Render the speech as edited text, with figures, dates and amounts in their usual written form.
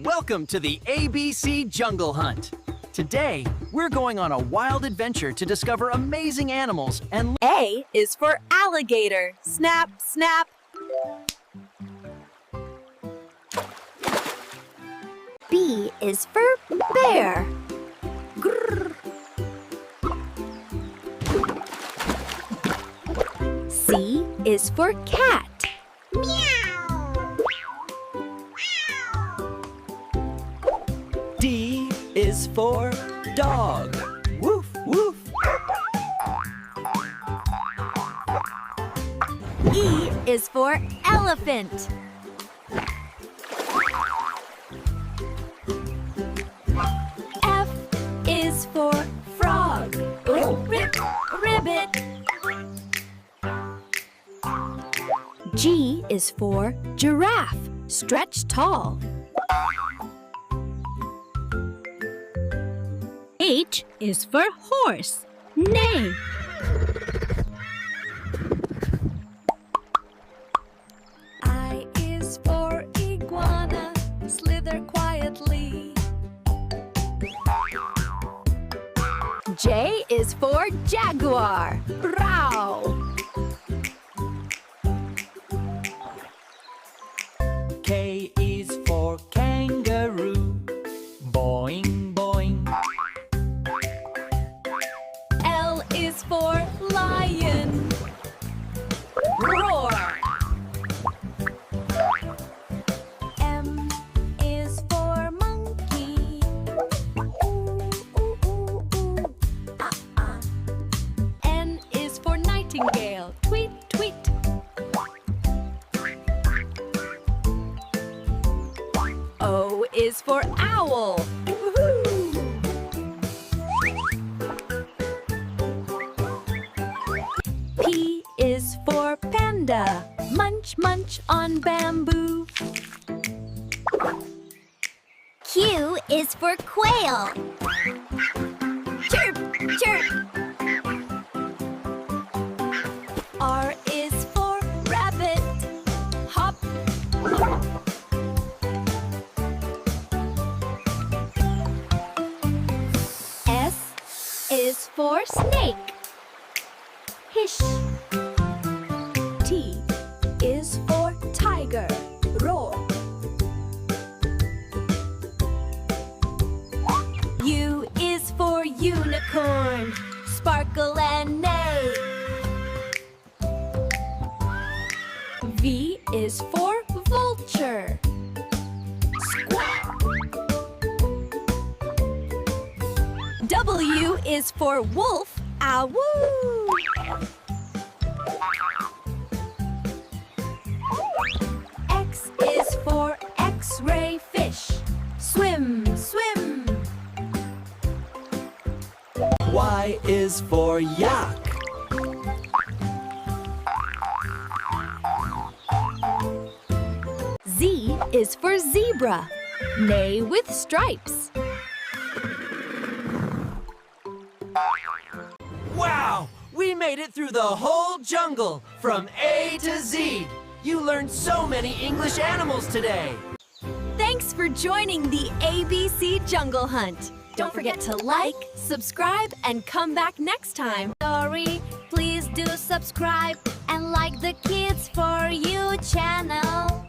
Welcome to the ABC Jungle Hunt. Today, we're going on a wild adventure to discover amazing animals and... A is for alligator. Snap, snap. B is for bear. Grrr. C is for cat. Meow. D is for dog. Woof, woof. E is for elephant. F is for frog. Ribbit. G is for giraffe. Stretch tall. H is for horse. Neigh. I is for iguana. Slither quietly. J is for jaguar. Growl. K is for kangaroo. Boing, boing. L is for lion. Roar. M is for monkey. N is for nightingale. Tweet, tweet. O is for owl. P is for panda. Munch, munch on bamboo. Q is for quail. Chirp, chirp. R is for rabbit. Hop. S is for snake. Hish. T is for tiger. Roar. U is for unicorn. Sparkle and neigh. V is for vulture. Squawk. W is for wolf. Awoo. X is for X-ray fish. Swim, swim. Y is for yak. Z is for zebra. Neigh with stripes. Wow! We made it through the whole jungle, from A to Z. You learned so many English animals today. Thanks for joining the ABC Jungle Hunt. Don't forget to like, subscribe, and come back next time. Sorry, please do subscribe and like the Kids For You channel.